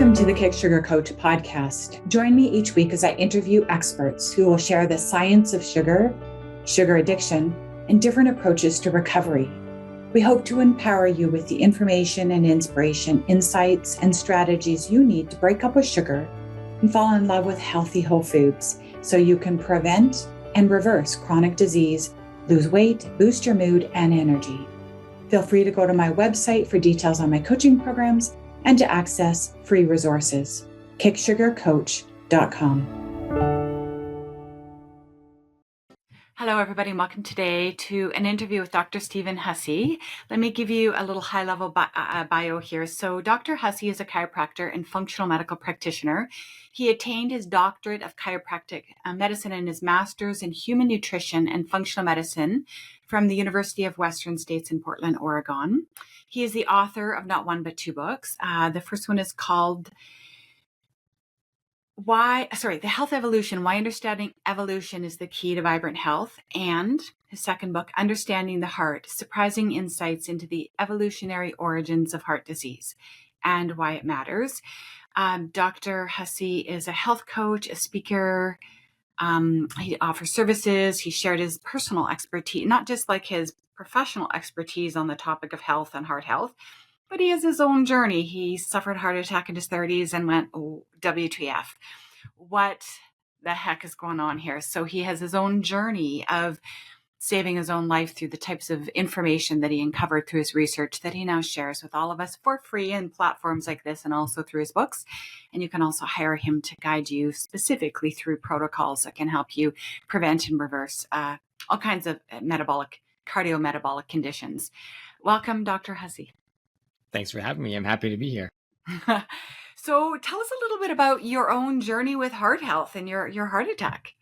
Welcome to the Kick Sugar Coach podcast. Join me each week as I interview experts who will share the science of sugar, sugar addiction, and different approaches to recovery. We hope to empower you with the information and inspiration, insights, and strategies you need to break up with sugar and fall in love with healthy whole foods so you can prevent and reverse chronic disease, lose weight, boost your mood and energy. Feel free to go to my website for details on my coaching programs and to access free resources, kicksugarcoach.com. Hello, everybody, and welcome today to an interview with Dr. Stephen Hussey. Let me give you a little high-level bio here. So Dr. Hussey is a chiropractor and functional medical practitioner. He attained his doctorate of chiropractic medicine and his master's in human nutrition and functional medicine from the University of Western States in Portland, Oregon. He is the author of not one but two books. The first one is called The Health Evolution, Why Understanding Evolution is the Key to Vibrant Health. And his second book, Understanding the Heart, Surprising Insights into the Evolutionary Origins of Heart Disease and Why It Matters. Dr. Hussey is a health coach, a speaker. He offers services. He shared his personal expertise, not just like his professional expertise on the topic of health and heart health, but he has his own journey. He suffered a heart attack in his 30s and went, oh, WTF. What the heck is going on here? So he has his own journey of saving his own life through the types of information that he uncovered through his research that he now shares with all of us for free in platforms like this and also through his books. And you can also hire him to guide you specifically through protocols that can help you prevent and reverse all kinds of cardiometabolic conditions. Welcome, Dr. Hussey. Thanks for having me. I'm happy to be here. So tell us a little bit about your own journey with heart health and your heart attack.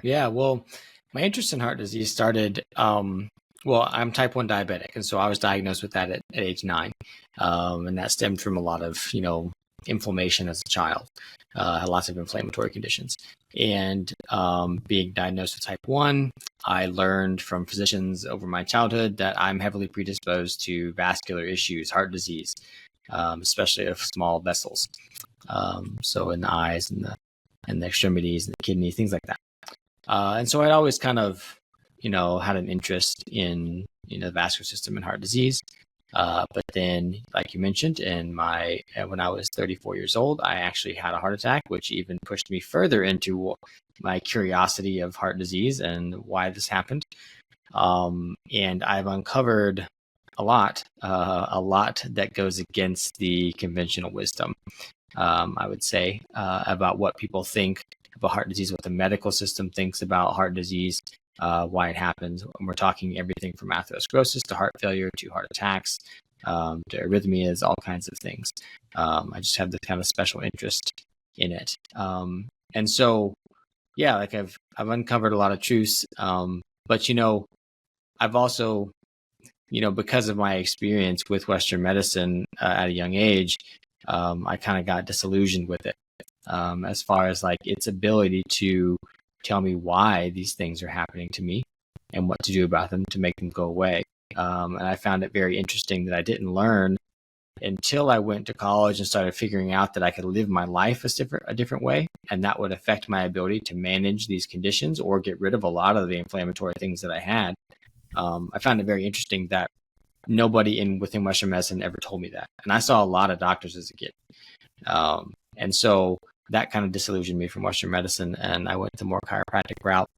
Yeah, well, my interest in heart disease started, I'm type 1 diabetic. And so I was diagnosed with that at age 9. And that stemmed from a lot of, inflammation as a child, had lots of inflammatory conditions. And being diagnosed with type 1, I learned from physicians over my childhood that I'm heavily predisposed to vascular issues, heart disease, especially of small vessels. So in the eyes and the extremities and the kidney, things like that. And so I'd always kind of, had an interest in, the vascular system and heart disease. But then, like you mentioned, when I was 34 years old, I actually had a heart attack, which even pushed me further into my curiosity of heart disease and why this happened. And I've uncovered a lot that goes against the conventional wisdom, I would say, about what people think about heart disease, what the medical system thinks about heart disease, why it happens. And we're talking everything from atherosclerosis to heart failure to heart attacks, to arrhythmias, all kinds of things. I just have this kind of special interest in it. And so, yeah, like I've uncovered a lot of truths. But, I've also, because of my experience with Western medicine at a young age, I kind of got disillusioned with it, as far as like its ability to tell me why these things are happening to me and what to do about them to make them go away. And I found it very interesting that I didn't learn until I went to college and started figuring out that I could live my life a different way, and that would affect my ability to manage these conditions or get rid of a lot of the inflammatory things that I had. I found it very interesting that nobody within Western medicine ever told me that. And I saw a lot of doctors as a kid. And so that kind of disillusioned me from Western medicine, and I went the more chiropractic route,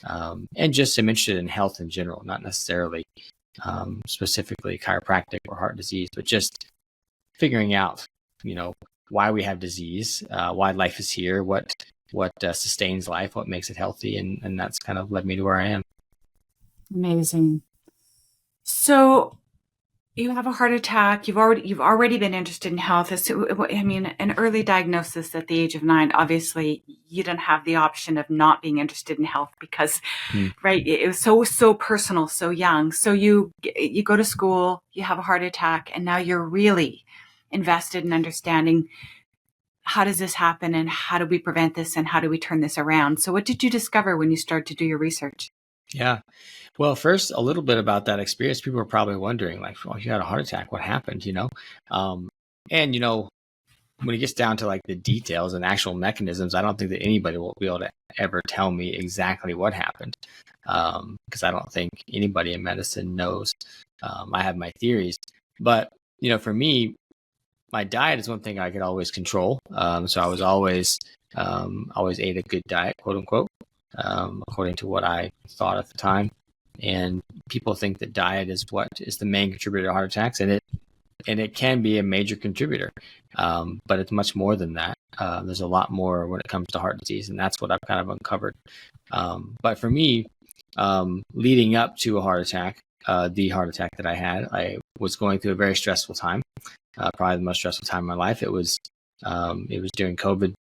and just am interested in health in general, not necessarily specifically chiropractic or heart disease, but just figuring out, why we have disease, why life is here, what sustains life, what makes it healthy, and that's kind of led me to where I am. Amazing. So you have a heart attack. You've already been interested in health. An early diagnosis at the age of 9. Obviously, you didn't have the option of not being interested in health because, right? It was so personal, so young. So you go to school, you have a heart attack, and now you're really invested in understanding how does this happen, and how do we prevent this, and how do we turn this around? So, what did you discover when you started to do your research? Yeah. Well, first, a little bit about that experience. People are probably wondering, like, well, you had a heart attack. What happened, And, when it gets down to like the details and actual mechanisms, I don't think that anybody will be able to ever tell me exactly what happened, because I don't think anybody in medicine knows. I have my theories, but for me, my diet is one thing I could always control. So I was always ate a good diet, quote unquote, according to what I thought at the time. And people think that diet is what is the main contributor to heart attacks, and it can be a major contributor, but it's much more than that. There's a lot more when it comes to heart disease, and that's what I've kind of uncovered. But for me, leading up to a heart attack, the heart attack that I had, I was going through a very stressful time, probably the most stressful time in my life. It was during COVID,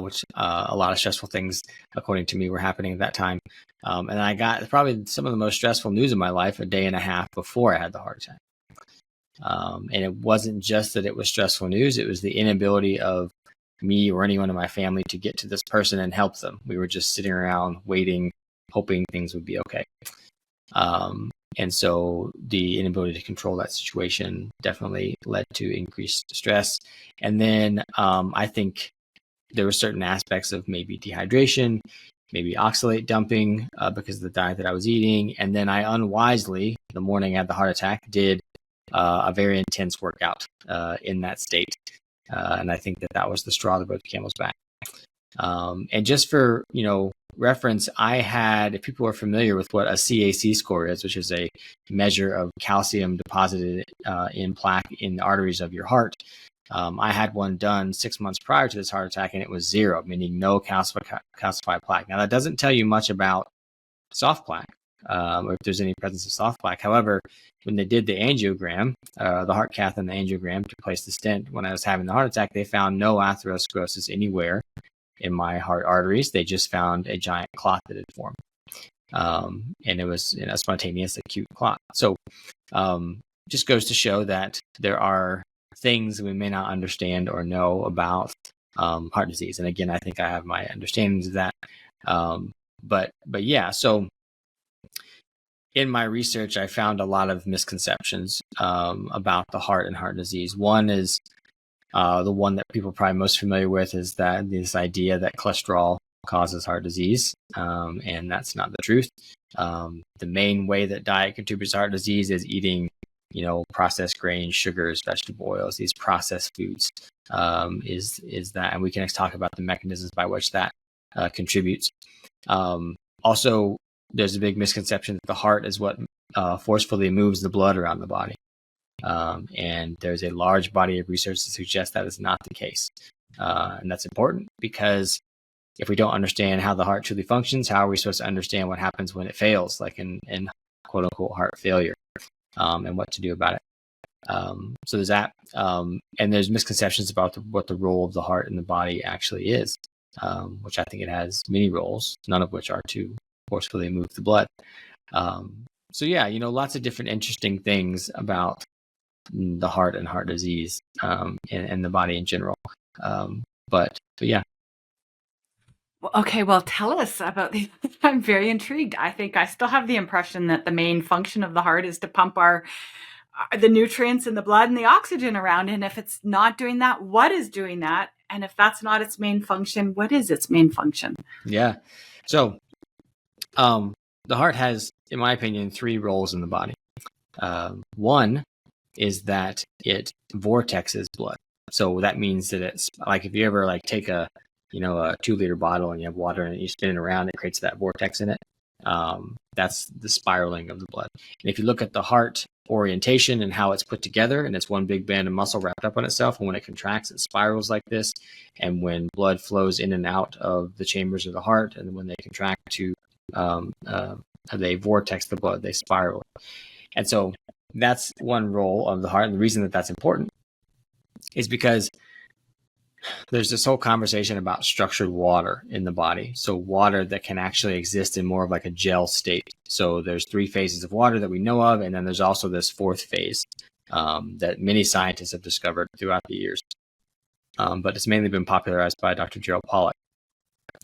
which a lot of stressful things, according to me, were happening at that time. And I got probably some of the most stressful news of my life a day and a half before I had the heart attack. And it wasn't just that it was stressful news, it was the inability of me or anyone in my family to get to this person and help them. We were just sitting around waiting, hoping things would be okay. And so the inability to control that situation definitely led to increased stress. And then I think there were certain aspects of maybe dehydration, maybe oxalate dumping because of the diet that I was eating. And then I unwisely, the morning I had the heart attack, did a very intense workout in that state. And I think that was the straw that broke the camel's back. And just for, reference, I had, if people are familiar with what a CAC score is, which is a measure of calcium deposited in plaque in the arteries of your heart, I had one done 6 months prior to this heart attack, and it was 0, meaning no calcified plaque. Now, that doesn't tell you much about soft plaque, or if there's any presence of soft plaque. However, when they did the angiogram, the heart cath and the angiogram to place the stent when I was having the heart attack, they found no atherosclerosis anywhere in my heart arteries. They just found a giant clot that had formed. And it was a spontaneous acute clot. So just goes to show that there are things we may not understand or know about heart disease. And again, I think I have my understandings of that. But yeah, so in my research, I found a lot of misconceptions about the heart and heart disease. One is the one that people are probably most familiar with is that this idea that cholesterol causes heart disease, and that's not the truth. The main way that diet contributes to heart disease is eating, processed grains, sugars, vegetable oils, these processed foods, is that, and we can talk about the mechanisms by which that contributes. Also, there's a big misconception that the heart is what forcefully moves the blood around the body. And there's a large body of research to suggest that is not the case. And that's important because if we don't understand how the heart truly functions, how are we supposed to understand what happens when it fails, like in quote unquote heart failure, and what to do about it? So there's that. And there's misconceptions about what the role of the heart in the body actually is, which I think it has many roles, none of which are to forcefully move the blood. So yeah, lots of different interesting things about the heart and heart disease, and the body in general. But yeah. Okay, well, tell us about these. I'm very intrigued. I think I still have the impression that the main function of the heart is to pump the nutrients in the blood and the oxygen around. And if it's not doing that, what is doing that? And if that's not its main function, what is its main function? Yeah. So the heart has, in my opinion, 3 roles in the body. One is that it vortexes blood. So that means that it's like if you ever take a 2-liter bottle and you have water in it, you spin it around, it creates that vortex in it. That's the spiraling of the blood. And if you look at the heart orientation and how it's put together, and it's one big band of muscle wrapped up on itself, and when it contracts, it spirals like this. And when blood flows in and out of the chambers of the heart, and when they contract to they vortex the blood, they spiral. And so that's one role of the heart. And the reason that that's important is because there's this whole conversation about structured water in the body. So water that can actually exist in more of like a gel state. So there's 3 phases of water that we know of. And then there's also this 4th phase that many scientists have discovered throughout the years. But it's mainly been popularized by Dr. Gerald Pollack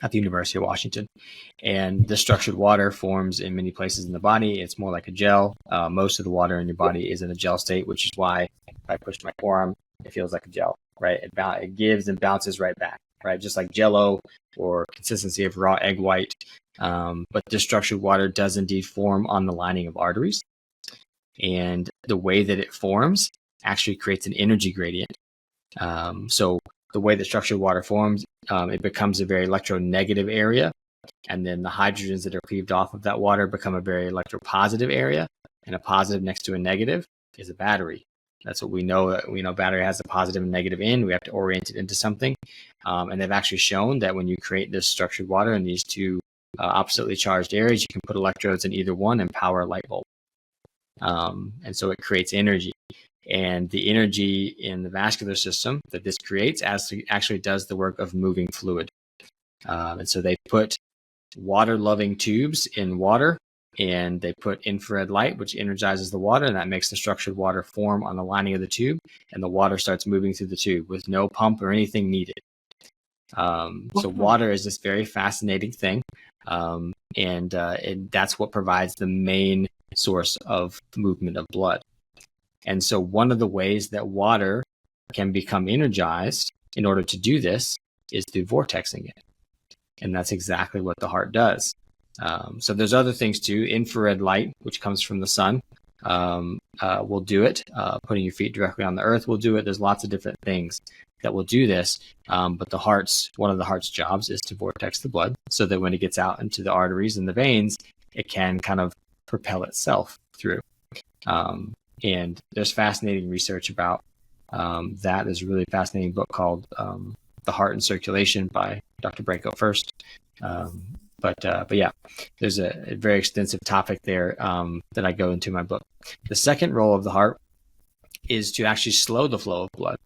at the University of Washington. And the structured water forms in many places in the body. It's more like a gel. Most of the water in your body is in a gel state, which is why if I push my forearm, it feels like a gel. right? It gives and bounces right back, right? Just like Jello or consistency of raw egg white. But this structured water does indeed form on the lining of arteries. And the way that it forms actually creates an energy gradient. So the way that structured water forms, it becomes a very electronegative area. And then the hydrogens that are cleaved off of that water become a very electropositive area. And a positive next to a negative is a battery. That's what we know. We know battery has a positive and negative end. We have to orient it into something. And they've actually shown that when you create this structured water in these two oppositely charged areas, you can put electrodes in either one and power a light bulb. And so it creates energy. And the energy in the vascular system that this creates actually does the work of moving fluid. And so they put water-loving tubes in water, and they put infrared light, which energizes the water, and that makes the structured water form on the lining of the tube, and the water starts moving through the tube with no pump or anything needed. So water is this very fascinating thing, and that's what provides the main source of movement of blood. And so one of the ways that water can become energized in order to do this is through vortexing it. And that's exactly what the heart does. So there's other things too. Infrared light, which comes from the sun, will do it. Putting your feet directly on the earth will do it. There's lots of different things that will do this. But one of the heart's jobs is to vortex the blood so that when it gets out into the arteries and the veins, it can kind of propel itself through. And there's fascinating research about that. There's a really fascinating book called The Heart in Circulation by Dr. Branko First. But yeah, there's a very extensive topic there that I go into in my book. The second role of the heart is to actually slow the flow of blood.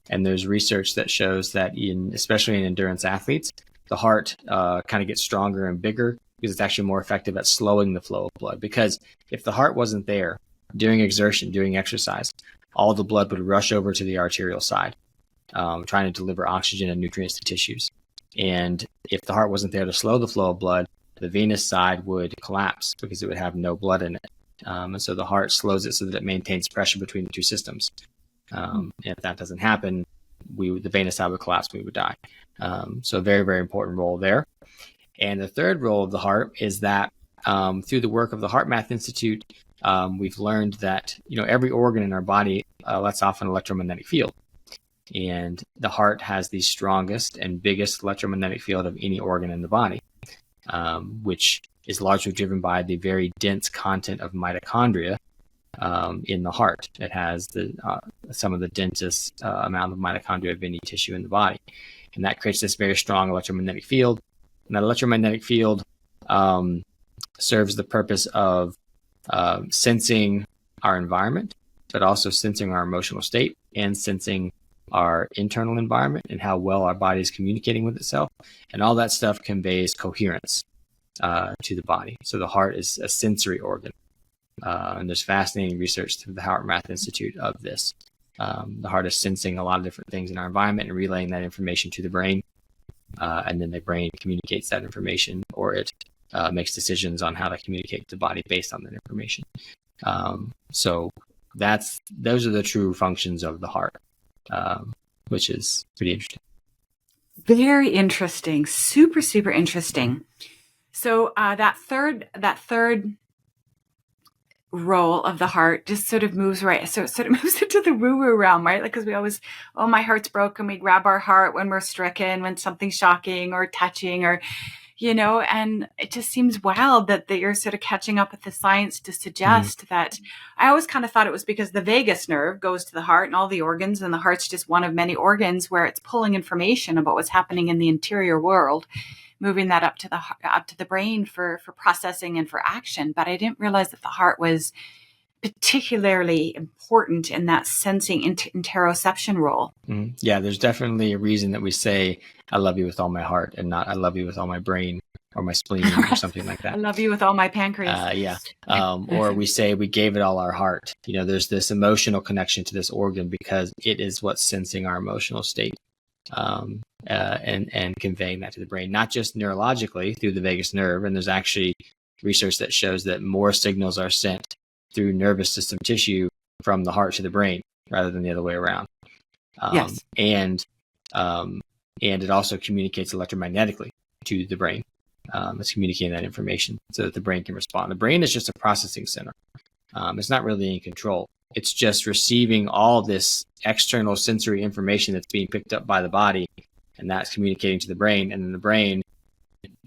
And there's research that shows that especially in endurance athletes, the heart kind of gets stronger and bigger because it's actually more effective at slowing the flow of blood. Because if the heart wasn't there during exertion, during exercise, all the blood would rush over to the arterial side, trying to deliver oxygen and nutrients to tissues. And if the heart wasn't there to slow the flow of blood, the venous side would collapse because it would have no blood in it. And so the heart slows it so that it maintains pressure between the two systems. And if that doesn't happen, the venous side would collapse, we would die. So a very, very important role there. And the third role of the heart is that through the work of the Heart Math Institute, we've learned that every organ in our body lets off an electromagnetic field. And the heart has the strongest and biggest electromagnetic field of any organ in the body, which is largely driven by the very dense content of mitochondria in the heart. It has some of the densest amount of mitochondria of any tissue in the body. And that creates this very strong electromagnetic field. And that electromagnetic field serves the purpose of sensing our environment, but also sensing our emotional state and sensing our internal environment and how well our body is communicating with itself. And all that stuff conveys coherence to the body. So the heart is a sensory organ. And there's fascinating research through the Heart Math Institute of this. The heart is sensing a lot of different things in our environment and relaying that information to the brain. And then the brain communicates that information, or it makes decisions on how to communicate to the body based on that information. So those are the true functions of the heart. Which is pretty interesting. Very interesting. Super, super interesting. So that third role of the heart just sort of moves right. So it sort of moves into the woo-woo realm, right? Like, because we always, my heart's broken. We grab our heart when we're stricken, when something's shocking or touching or, and it just seems wild that you're sort of catching up with the science to suggest that. I always kind of thought it was because the vagus nerve goes to the heart and all the organs, and the heart's just one of many organs where it's pulling information about what's happening in the interior world, moving that up to the brain for processing and for action. But I didn't realize that the heart was particularly important in that sensing interoception role. Yeah, there's definitely a reason that we say, I love you with all my heart, and not I love you with all my brain or my spleen or something like that. I love you with all my pancreas. Yeah. Or we say we gave it all our heart. There's this emotional connection to this organ because it is what's sensing our emotional state and conveying that to the brain, not just neurologically through the vagus nerve. And there's actually research that shows that more signals are sent through nervous system tissue from the heart to the brain rather than the other way around. Yes. And it also communicates electromagnetically to the brain. It's communicating that information so that the brain can respond. The brain is just a processing center. It's not really in control. It's just receiving all this external sensory information that's being picked up by the body, and that's communicating to the brain. And then the brain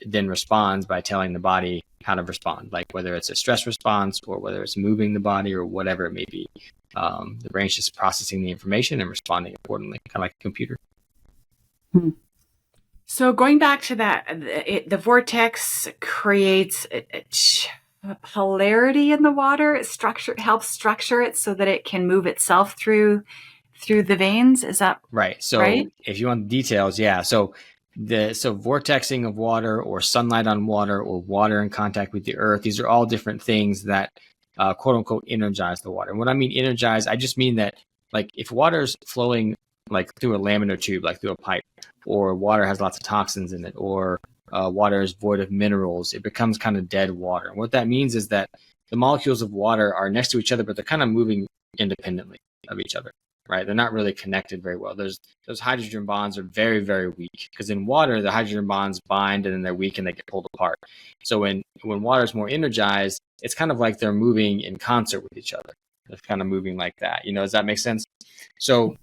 then responds by telling the body how to respond, like whether it's a stress response or whether it's moving the body or whatever it may be. The brain's just processing the information and responding accordingly, kind of like a computer. So going back to that, the vortex creates polarity in the water. It helps structure it so that it can move itself through the veins. Is that right? So right? If you want the details, yeah. So vortexing of water, or sunlight on water, or water in contact with the earth, these are all different things that quote unquote energize the water. And what I mean energize, I just mean that, like, if water is flowing like through a laminar tube, like through a pipe, or water has lots of toxins in it, or water is void of minerals, it becomes kind of dead water. And what that means is that the molecules of water are next to each other, but they're kind of moving independently of each other, right? They're not really connected very well. Those hydrogen bonds are very, very weak, because in water, the hydrogen bonds bind and then they're weak and they get pulled apart. So when water is more energized, it's kind of like they're moving in concert with each other. They're kind of moving like that. Does that make sense? So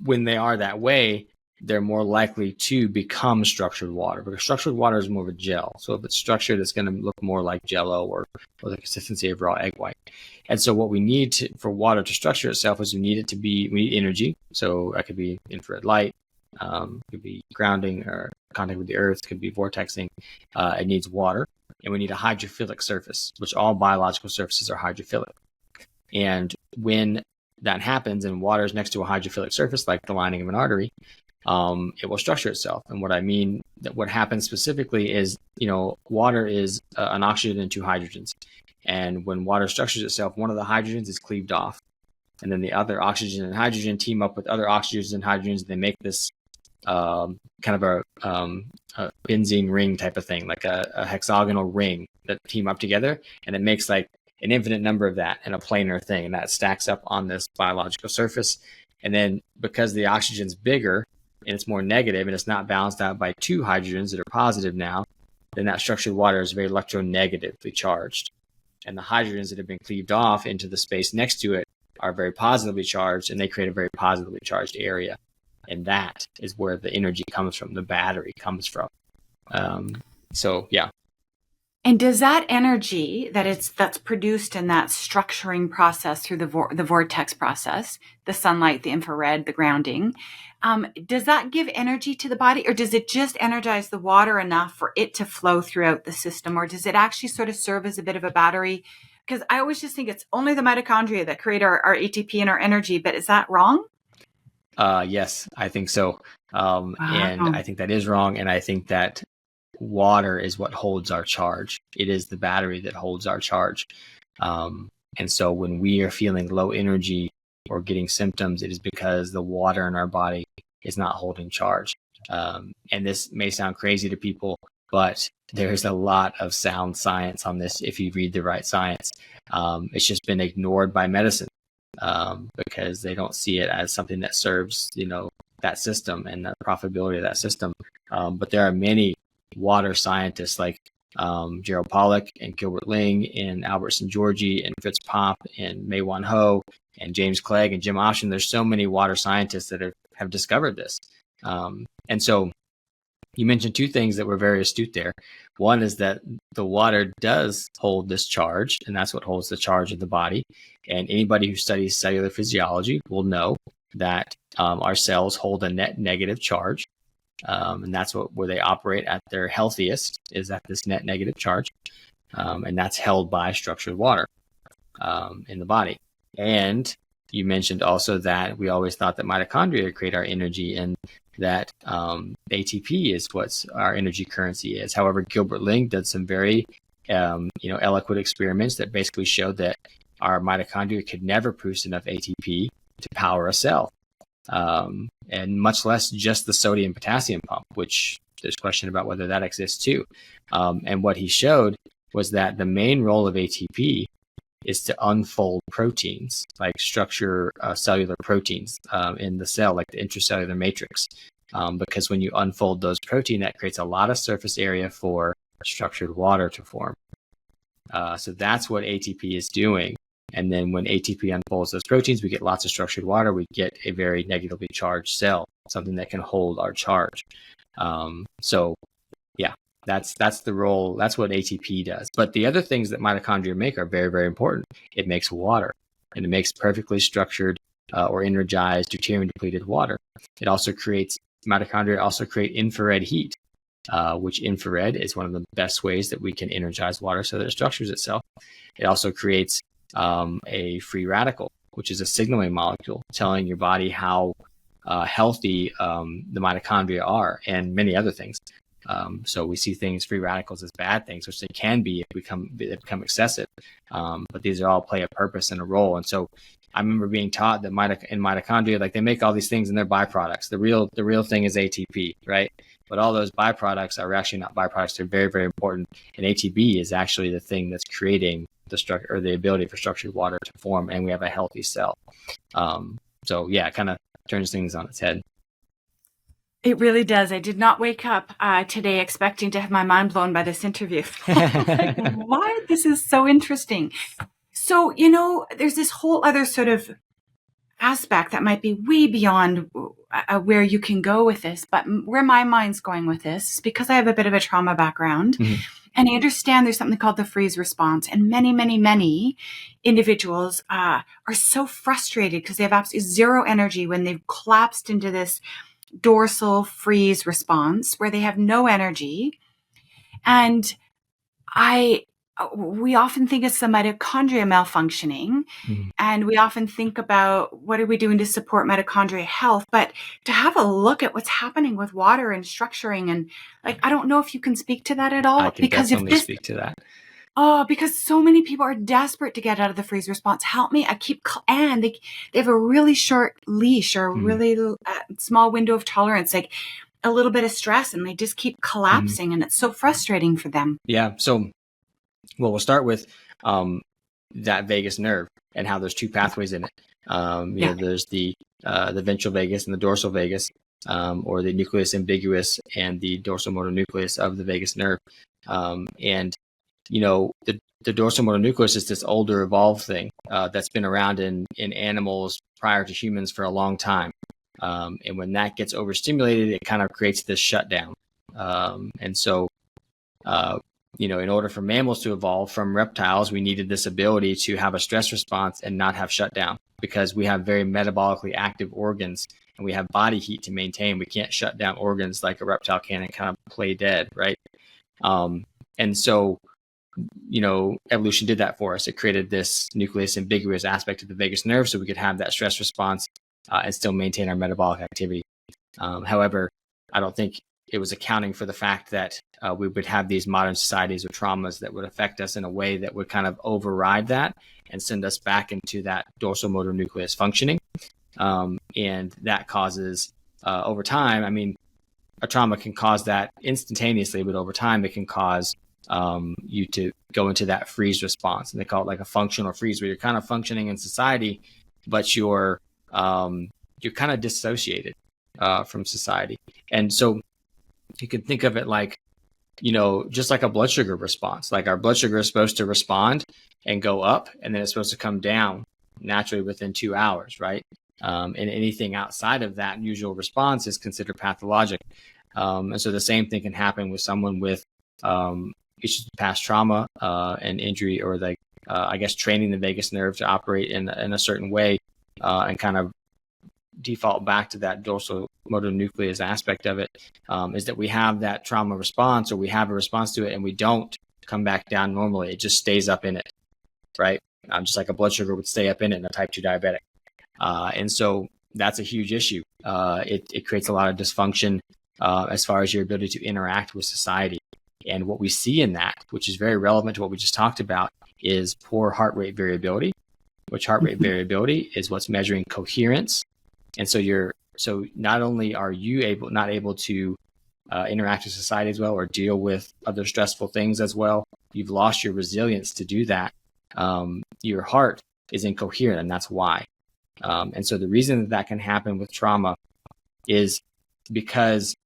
when they are that way, they're more likely to become structured water, because structured water is more of a gel. So if it's structured, it's going to look more like Jell-O or the consistency of raw egg white. And so what we need for water to structure itself is we need energy. So that could be infrared light, could be grounding or contact with the earth, could be vortexing. It needs water, and we need a hydrophilic surface, which all biological surfaces are hydrophilic. And when that happens and water is next to a hydrophilic surface, like the lining of an artery, it will structure itself. And what I mean that what happens specifically is, water is an oxygen and two hydrogens. And when water structures itself, one of the hydrogens is cleaved off. And then the other oxygen and hydrogen team up with other oxygens and hydrogens. And they make this kind of a benzene ring type of thing, like a hexagonal ring that team up together. And it makes like an infinite number of that in a planar thing. And that stacks up on this biological surface. And then because the oxygen's bigger and it's more negative and it's not balanced out by two hydrogens that are positive now, then that structured water is very electronegatively charged. And the hydrogens that have been cleaved off into the space next to it are very positively charged, and they create a very positively charged area. And that is where the energy comes from, the battery comes from. So, yeah. And does that energy that's produced in that structuring process through the vortex process, the sunlight, the infrared, the grounding, does that give energy to the body, or does it just energize the water enough for it to flow throughout the system, or does it actually sort of serve as a bit of a battery? Because I always just think it's only the mitochondria that create our ATP and our energy, but is that wrong? Yes, I think so. And I think that is wrong. And I think that water is what holds our charge. It is the battery that holds our charge. And so when we are feeling low energy or getting symptoms, it is because the water in our body is not holding charge. And this may sound crazy to people, but there's a lot of sound science on this if you read the right science. It's just been ignored by medicine because they don't see it as something that serves, that system and the profitability of that system. But there are many water scientists like Gerald Pollack and Gilbert Ling and Albert Szent-Györgyi and Fritz Popp and Mei-Wan Ho and James Clegg and Jim Osham. There's so many water scientists that have discovered this. And so you mentioned two things that were very astute there. One is that the water does hold this charge, and that's what holds the charge of the body. And anybody who studies cellular physiology will know that our cells hold a net negative charge. And that's where they operate at their healthiest, is at this net negative charge. And that's held by structured water in the body. And you mentioned also that we always thought that mitochondria create our energy, and that ATP is what our energy currency is. However, Gilbert Ling did some very eloquent experiments that basically showed that our mitochondria could never produce enough ATP to power a cell. And much less just the sodium potassium pump, which there's question about whether that exists too. And what he showed was that the main role of ATP is to unfold proteins, like structure cellular proteins in the cell, like the intracellular matrix. Because when you unfold those protein, that creates a lot of surface area for structured water to form. So that's what ATP is doing. And then when ATP unfolds those proteins, we get lots of structured water. We get a very negatively charged cell, something that can hold our charge. So yeah, that's the role. That's what ATP does. But the other things that mitochondria make are very, very important. It makes water, and it makes perfectly structured or energized deuterium depleted water. It also creates, mitochondria also create infrared heat, which infrared is one of the best ways that we can energize water so that it structures itself. It also creates a free radical, which is a signaling molecule telling your body how healthy the mitochondria are, and many other things. So we see free radicals as bad things, which they can be if they become excessive. But these all play a purpose and a role. And so I remember being taught that in mitochondria, like they make all these things and they're byproducts. The real thing is ATP, right? But all those byproducts are actually not byproducts. They're very, very important. And ATP is actually the thing that's creating the structure, or the ability for structured water to form, and we have a healthy cell. So yeah, it kind of turns things on its head. It really does. I did not wake up today expecting to have my mind blown by this interview. Like, why? This is so interesting. So, there's this whole other sort of aspect that might be way beyond where you can go with this, but where my mind's going with this is because I have a bit of a trauma background. Mm-hmm. And I understand there's something called the freeze response. And many, many, many individuals are so frustrated because they have absolutely zero energy when they've collapsed into this dorsal freeze response where they have no energy. And we often think it's the mitochondria malfunctioning, and we often think about what are we doing to support mitochondria health, but to have a look at what's happening with water and structuring, and like, I don't know if you can speak to that at all. I can definitely speak to that. Oh, because so many people are desperate to get out of the freeze response. Help me. And they have a really short leash or a really small window of tolerance, like a little bit of stress, and they just keep collapsing, and it's so frustrating for them. Yeah. So, well, we'll start with that vagus nerve and how there's two pathways in it. There's the ventral vagus and the dorsal vagus, or the nucleus ambiguous and the dorsal motor nucleus of the vagus nerve. And the dorsal motor nucleus is this older evolved thing that's been around in animals prior to humans for a long time. And when that gets overstimulated, it kind of creates this shutdown. And so, in order for mammals to evolve from reptiles, we needed this ability to have a stress response and not have shutdown, because we have very metabolically active organs and we have body heat to maintain. We can't shut down organs like a reptile can and kind of play dead, right? And so, evolution did that for us. It created this nucleus ambiguous aspect of the vagus nerve so we could have that stress response and still maintain our metabolic activity. However, I don't think it was accounting for the fact that we would have these modern societies or traumas that would affect us in a way that would kind of override that and send us back into that dorsal motor nucleus functioning. And that causes, over time, a trauma can cause that instantaneously, but over time it can cause you to go into that freeze response. And they call it like a functional freeze, where you're kind of functioning in society, but you're kind of dissociated from society. And so you can think of it like, just like a blood sugar response. Like our blood sugar is supposed to respond and go up, and then it's supposed to come down naturally within 2 hours, right? And anything outside of that usual response is considered pathologic. And so the same thing can happen with someone with issues of past trauma and injury, or training the vagus nerve to operate in a certain way and kind of default back to that dorsal motor nucleus aspect of it, is that we have that trauma response, or we have a response to it, and we don't come back down normally. It just stays up in it, right? Just like a blood sugar would stay up in it in a type 2 diabetic. And so that's a huge issue. It creates a lot of dysfunction as far as your ability to interact with society. And what we see in that, which is very relevant to what we just talked about, is poor heart rate variability, which heart rate variability is what's measuring coherence. And so not only are you not able to interact with society as well, or deal with other stressful things as well, you've lost your resilience to do that. your heart is incoherent, and that's why. And so the reason that can happen with trauma is because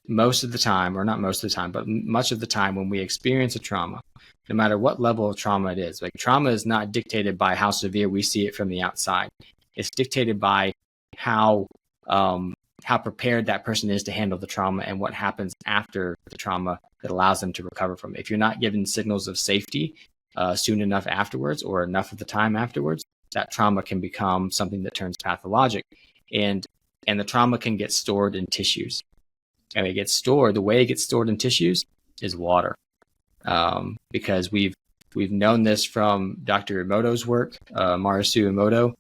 most of the time, or not most of the time, but much of the time when we experience a trauma, no matter what level of trauma it is, like trauma is not dictated by how severe we see it from the outside. It's dictated by how prepared that person is to handle the trauma and what happens after the trauma that allows them to recover from it. If you're not given signals of safety soon enough afterwards, or enough of the time afterwards, that trauma can become something that turns pathologic. And the trauma can get stored in tissues. And the way it gets stored in tissues is water. Because we've known this from Dr. Emoto's work, Marisu Emoto.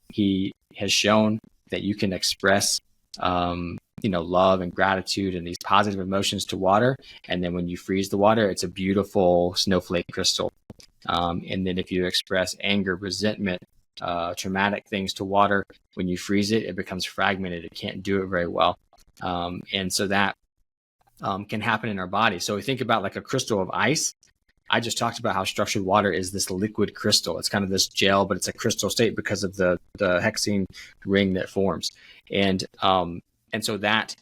He has shown that you can express, love and gratitude and these positive emotions to water. And then when you freeze the water, it's a beautiful snowflake crystal. And then if you express anger, resentment, traumatic things to water, when you freeze it, it becomes fragmented. It can't do it very well. And so that can happen in our body. So we think about like a crystal of ice. I just talked about how structured water is this liquid crystal. It's kind of this gel, but it's a crystal state because of the hexene ring that forms. And so that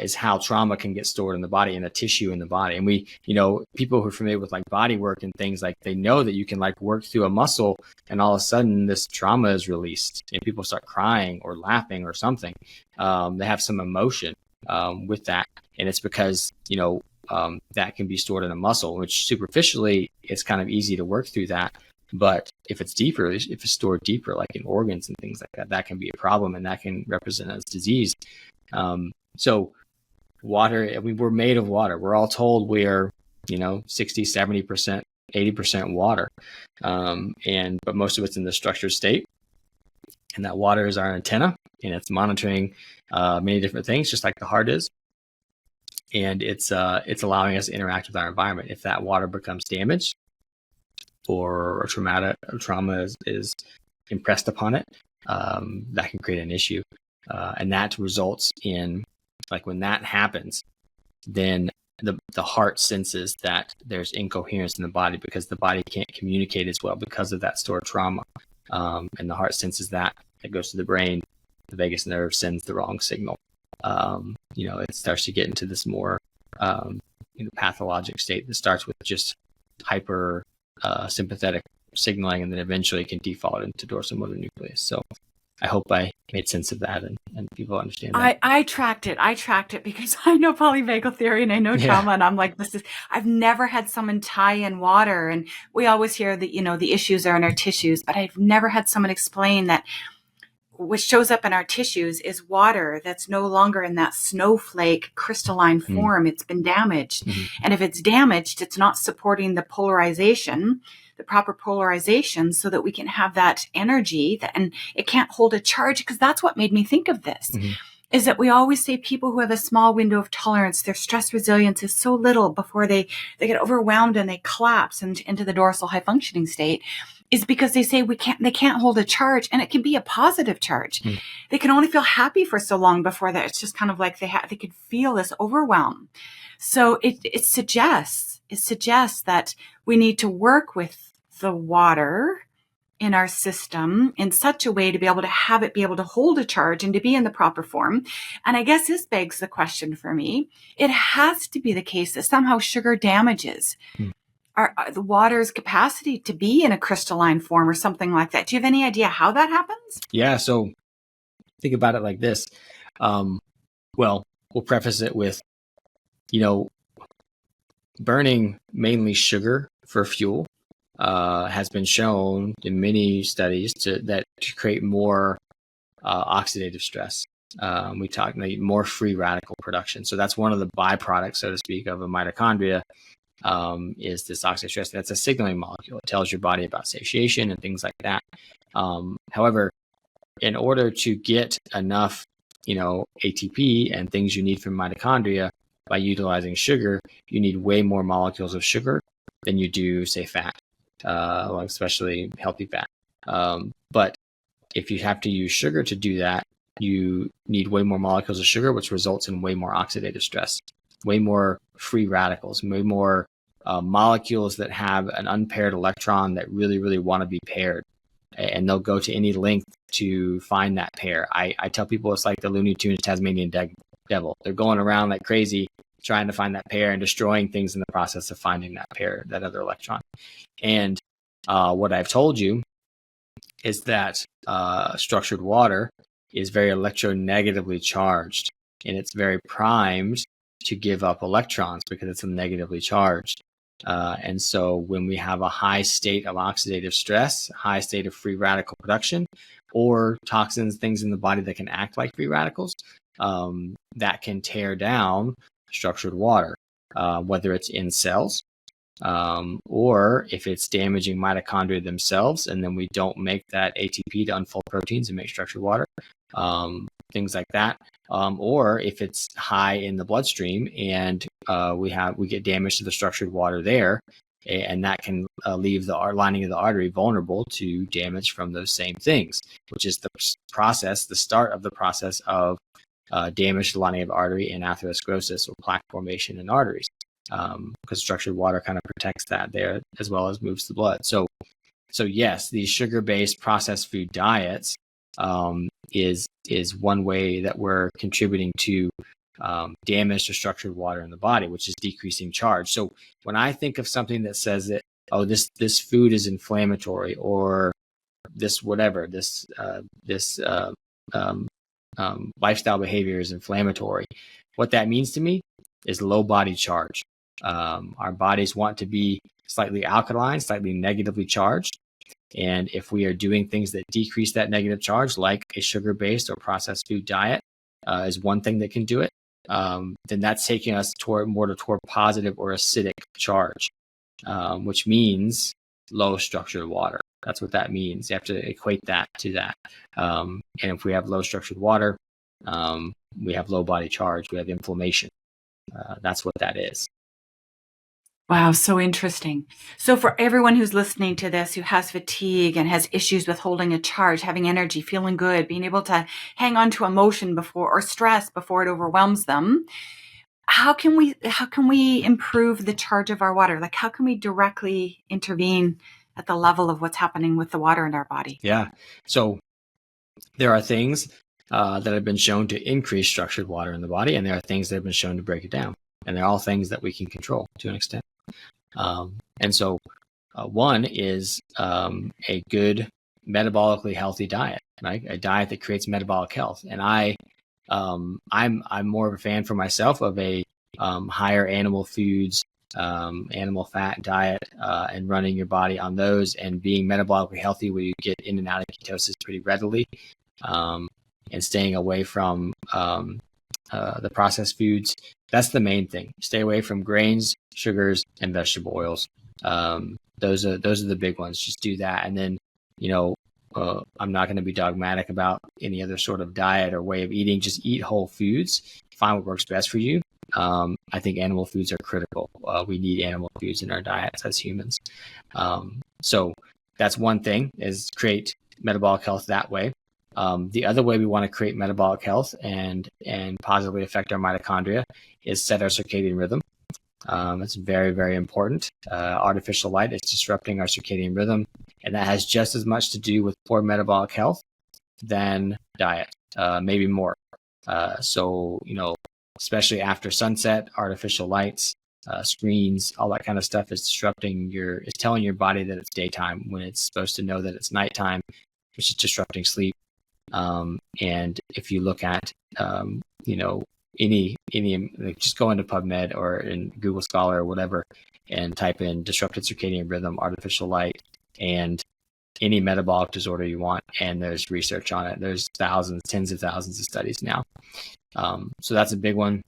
is how trauma can get stored in the body, in a tissue in the body. And we, people who are familiar with like body work and things, like they know that you can like work through a muscle and all of a sudden this trauma is released and people start crying or laughing or something. They have some emotion with that. And it's because, that can be stored in a muscle, which superficially it's kind of easy to work through that. But if it's deeper, if it's stored deeper, like in organs and things like that, that can be a problem, and that can represent as disease. So water, we're made of water. We're all told we're, 60, 70%, 80% water. But most of it's in the structured state. And that water is our antenna, and it's monitoring many different things, just like the heart is. And it's allowing us to interact with our environment. If that water becomes damaged, or a trauma is impressed upon it, that can create an issue. And that results in, like when that happens, then the heart senses that there's incoherence in the body because the body can't communicate as well because of that stored trauma. And the heart senses that. It goes to the brain. The vagus nerve sends the wrong signal. It starts to get into this more pathologic state that starts with just hyper sympathetic signaling, and then eventually can default into dorsal motor nucleus. So I hope I made sense of that and people understand that. I tracked it because I know polyvagal theory and I know trauma, and I'm like, I've never had someone tie in water, and we always hear that, the issues are in our tissues, but I've never had someone explain that what shows up in our tissues is water that's no longer in that snowflake crystalline form. It's been damaged. And if it's damaged, it's not supporting the proper polarization so that we can have that energy and it can't hold a charge. Because that's what made me think of this, is that we always say people who have a small window of tolerance, their stress resilience is so little before they get overwhelmed and they collapse into the dorsal high functioning state, is because they say they can't hold a charge, and it can be a positive charge. They can only feel happy for so long before that. It's just kind of like they could feel this overwhelm. So it suggests that we need to work with the water in our system in such a way to be able to have it be able to hold a charge and to be in the proper form. And I guess this begs the question for me. It has to be the case that somehow sugar damages the water's capacity to be in a crystalline form or something like that. Do you have any idea how that happens? Yeah. So think about it like this. We'll preface it with, burning mainly sugar for fuel has been shown in many studies to create more oxidative stress. We talk more free radical production. So that's one of the byproducts, so to speak, of a mitochondria. Is this oxidative stress. That's a signaling molecule. It tells your body about satiation and things like that. However, in order to get enough, ATP and things you need from mitochondria by utilizing sugar, you need way more molecules of sugar than you do, say, fat, especially healthy fat. But if you have to use sugar to do that, you need way more molecules of sugar, which results in way more oxidative stress, way more free radicals, way more molecules that have an unpaired electron that really, really want to be paired. And they'll go to any length to find that pair. I tell people it's like the Looney Tunes Tasmanian devil. They're going around like crazy trying to find that pair and destroying things in the process of finding that pair, that other electron. And what I've told you is that structured water is very electronegatively charged, and it's very primed to give up electrons because it's negatively charged. And so when we have a high state of oxidative stress, high state of free radical production, or toxins, things in the body that can act like free radicals, that can tear down structured water, whether it's in cells, or if it's damaging mitochondria themselves, and then we don't make that ATP to unfold proteins and make structured water, things like that. Or if it's high in the bloodstream and we get damage to the structured water there, and that can leave the lining of the artery vulnerable to damage from those same things, which is the start of the process of damage to the lining of the artery and atherosclerosis, or plaque formation in arteries, because structured water kind of protects that there as well as moves the blood. So yes, these sugar-based processed food diets is one way that we're contributing to damage to structured water in the body, which is decreasing charge. So when I think of something that says that, oh, this food is inflammatory, or this whatever, this lifestyle behavior is inflammatory, what that means to me is low body charge. Our bodies want to be slightly alkaline, slightly negatively charged. And if we are doing things that decrease that negative charge, like a sugar-based or processed food diet is one thing that can do it, then that's taking us toward positive or acidic charge, which means low structured water. That's what that means. You have to equate that to that. And if we have low structured water, we have low body charge, we have inflammation. That's what that is. Wow, so interesting. So for everyone who's listening to this, who has fatigue and has issues with holding a charge, having energy, feeling good, being able to hang on to emotion or stress before it overwhelms them, how can we improve the charge of our water? Like, how can we directly intervene at the level of what's happening with the water in our body? Yeah. So there are things that have been shown to increase structured water in the body, and there are things that have been shown to break it down. And they're all things that we can control to an extent. And so one is a good metabolically healthy diet, right? A diet that creates metabolic health. And I'm more of a fan for myself of a higher animal foods, animal fat diet, and running your body on those and being metabolically healthy, where you get in and out of ketosis pretty readily, and staying away from the processed foods. That's the main thing. Stay away from grains, sugars, and vegetable oils. Those are the big ones. Just do that. And then, I'm not going to be dogmatic about any other sort of diet or way of eating. Just eat whole foods. Find what works best for you. I think animal foods are critical. We need animal foods in our diets as humans. So that's one thing, is create metabolic health that way. The other way we want to create metabolic health and positively affect our mitochondria is set our circadian rhythm. It's very, very important. Artificial light is disrupting our circadian rhythm, and that has just as much to do with poor metabolic health than diet, maybe more. So, especially after sunset, artificial lights, screens, all that kind of stuff is telling your body that it's daytime when it's supposed to know that it's nighttime, which is disrupting sleep. And if you look at, just go into PubMed or in Google Scholar or whatever, and type in disrupted circadian rhythm, artificial light, and any metabolic disorder you want, and there's research on it. There's tens of thousands of studies now. So that's a big one.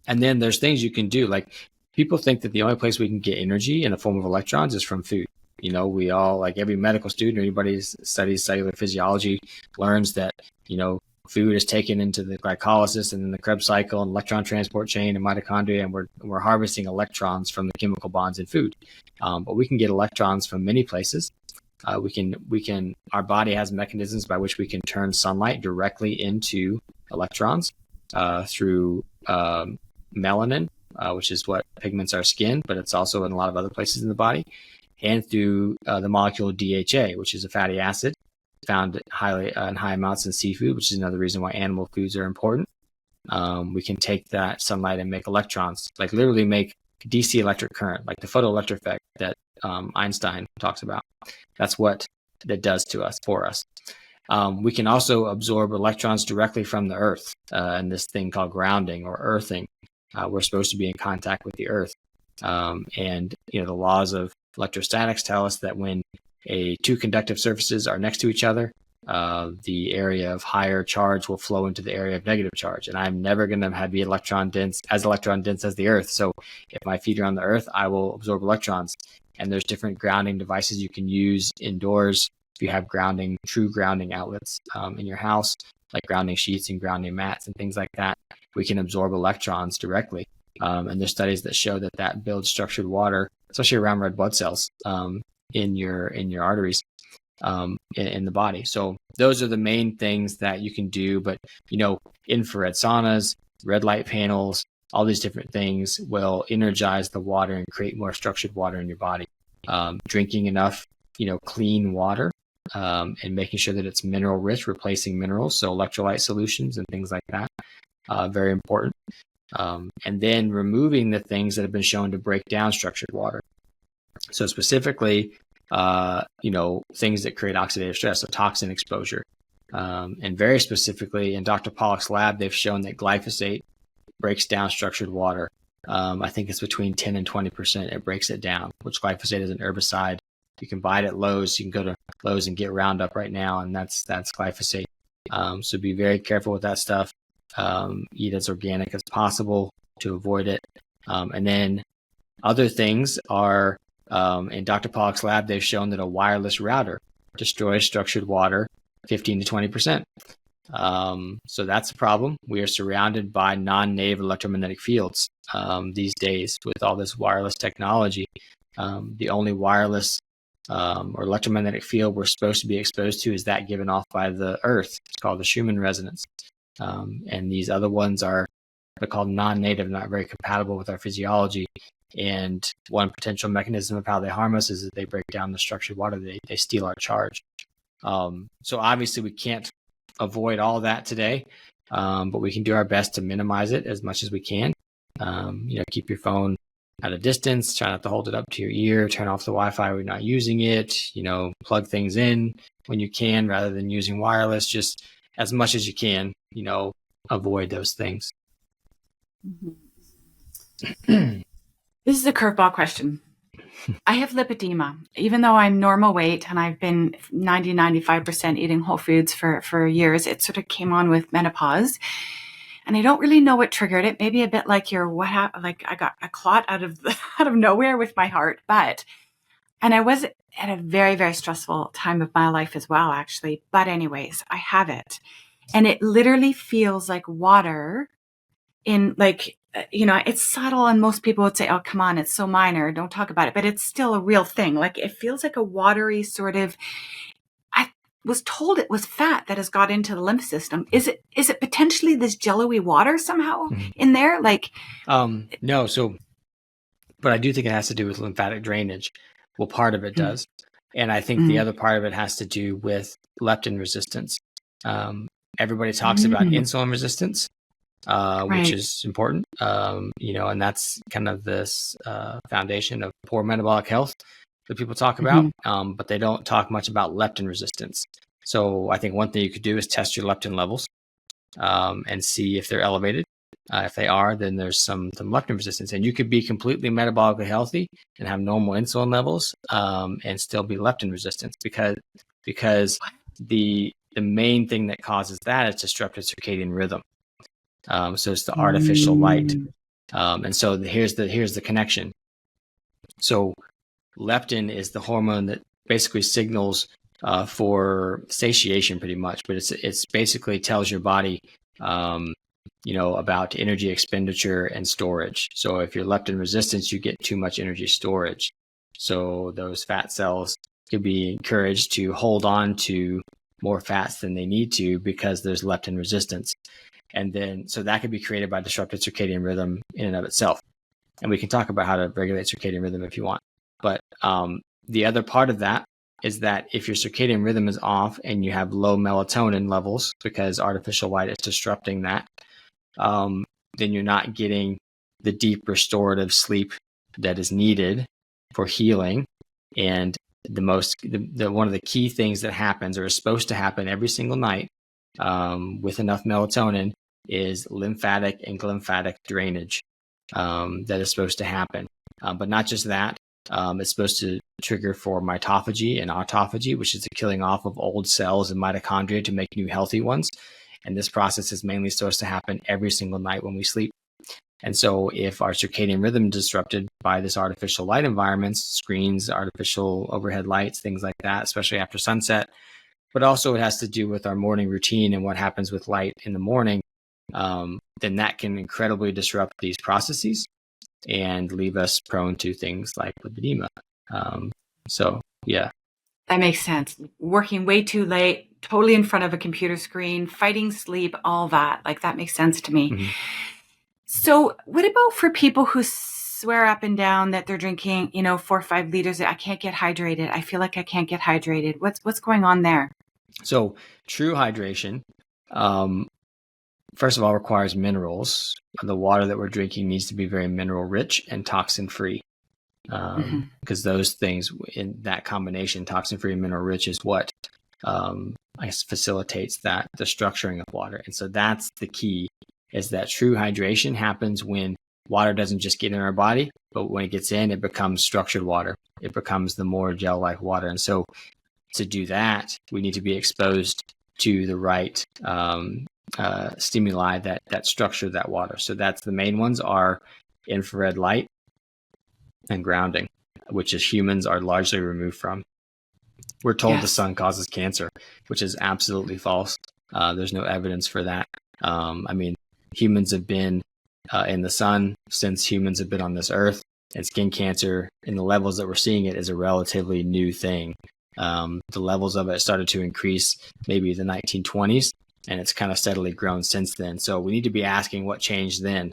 And then there's things you can do. Like, people think that the only place we can get energy in the form of electrons is from food. We all, like every medical student, anybody who studies cellular physiology, learns that, food is taken into the glycolysis and then the Krebs cycle and electron transport chain and mitochondria, and we're harvesting electrons from the chemical bonds in food. But we can get electrons from many places. Our body has mechanisms by which we can turn sunlight directly into electrons through melanin which is what pigments our skin, but it's also in a lot of other places in the body, and through the molecule DHA, which is a fatty acid found in high amounts in seafood, which is another reason why animal foods are important. We can take that sunlight and make electrons, like literally make DC electric current, like the photoelectric effect that Einstein talks about. That's what that does to us, for us. We can also absorb electrons directly from the earth, in this thing called grounding or earthing. We're supposed to be in contact with the earth. And the laws of electrostatics tell us that when two conductive surfaces are next to each other, the area of higher charge will flow into the area of negative charge. And I'm never going to be electron dense as the earth. So if my feet are on the earth, I will absorb electrons. And there's different grounding devices you can use indoors if you have true grounding outlets in your house, like grounding sheets and grounding mats and things like that. We can absorb electrons directly. And there's studies that show that builds structured water, especially around red blood cells in your arteries in the body. So those are the main things that you can do. But infrared saunas, red light panels, all these different things will energize the water and create more structured water in your body. Drinking enough clean water, and making sure that it's mineral rich, replacing minerals, so electrolyte solutions and things like that, very important. And then removing the things that have been shown to break down structured water. So specifically, things that create oxidative stress, so toxin exposure. And very specifically, in Dr. Pollack's lab, they've shown that glyphosate breaks down structured water. I think it's between 10 and 20%. It breaks it down, which glyphosate is an herbicide. You can buy it at Lowe's. You can go to Lowe's and get Roundup right now, and that's glyphosate. So be very careful with that stuff. Eat as organic as possible to avoid it. And then other things are, in Dr. Pollack's lab, they've shown that a wireless router destroys structured water 15 to 20%. So that's a problem. We are surrounded by non-native electromagnetic fields these days with all this wireless technology. The only wireless or electromagnetic field we're supposed to be exposed to is that given off by the Earth. It's called the Schumann resonance. And these other ones they're called non-native, not very compatible with our physiology. And one potential mechanism of how they harm us is that they break down the structured water. They steal our charge. So obviously we can't avoid all that today, but we can do our best to minimize it as much as we can. Keep your phone at a distance, try not to hold it up to your ear, turn off the Wi-Fi when you're not using it, plug things in when you can rather than using wireless, just as much as you can, avoid those things. This is a curveball question. I have lipedema. Even though I'm normal weight and I've been 95% eating whole foods for years, it sort of came on with menopause. And I don't really know what triggered it. Maybe a bit like I got a clot out of nowhere with my heart. And I was at a very, very stressful time of my life as well, actually. But anyways, I have it. And it literally feels like water in it's subtle, and most people would say, oh, come on, it's so minor, don't talk about it. But it's still a real thing. Like it feels like a watery sort of, I was told it was fat that has got into the lymph system. Is it potentially this jello-y water somehow in there? No. So, but I do think it has to do with lymphatic drainage. Well, part of it does. And I think the other part of it has to do with leptin resistance. Everybody talks about insulin resistance, which is important, and that's kind of this foundation of poor metabolic health that people talk about, but they don't talk much about leptin resistance. So I think one thing you could do is test your leptin levels and see if they're elevated. If they are, then there's some leptin resistance, and you could be completely metabolically healthy and have normal insulin levels and still be leptin resistant because the main thing that causes that is disrupted circadian rhythm. So it's the artificial light. And so here's the connection. So leptin is the hormone that basically signals for satiation pretty much, but it's basically tells your body, about energy expenditure and storage. So if you're leptin resistant, you get too much energy storage. So those fat cells could be encouraged to hold on to more fats than they need to because there's leptin resistance. And then, so that could be created by disrupted circadian rhythm in and of itself. And we can talk about how to regulate circadian rhythm if you want. But the other part of that is that if your circadian rhythm is off and you have low melatonin levels because artificial light is disrupting that, then you're not getting the deep restorative sleep that is needed for healing. And one of the key things that happens or is supposed to happen every single night with enough melatonin is lymphatic and glymphatic drainage that is supposed to happen. But not just that, it's supposed to trigger for mitophagy and autophagy, which is the killing off of old cells and mitochondria to make new healthy ones. And this process is mainly supposed to happen every single night when we sleep. And so if our circadian rhythm is disrupted by this artificial light environments, screens, artificial overhead lights, things like that, especially after sunset, but also it has to do with our morning routine and what happens with light in the morning, then that can incredibly disrupt these processes and leave us prone to things like lipedema. So, yeah. That makes sense. Working way too late, totally in front of a computer screen, fighting sleep, all that. Like, that makes sense to me. Mm-hmm. So what about for people who swear up and down that they're drinking, 4 or 5 liters? I can't get hydrated. I feel like I can't get hydrated. What's going on there? So true hydration, first of all, requires minerals. The water that we're drinking needs to be very mineral rich and toxin free. Because those things in that combination, toxin free and mineral rich, is what I guess facilitates the structuring of water. And so that's the key, is that true hydration happens when water doesn't just get in our body, but when it gets in, it becomes structured water. It becomes the more gel-like water. And so to do that, we need to be exposed to the right stimuli that structure that water. So that's the main ones are infrared light and grounding, which as humans are largely removed from. We're told the sun causes cancer, which is absolutely false. There's no evidence for that. Humans have been in the sun since humans have been on this earth, and skin cancer in the levels that we're seeing it is a relatively new thing. The levels of it started to increase maybe the 1920s, and it's kind of steadily grown since then. So we need to be asking what changed then,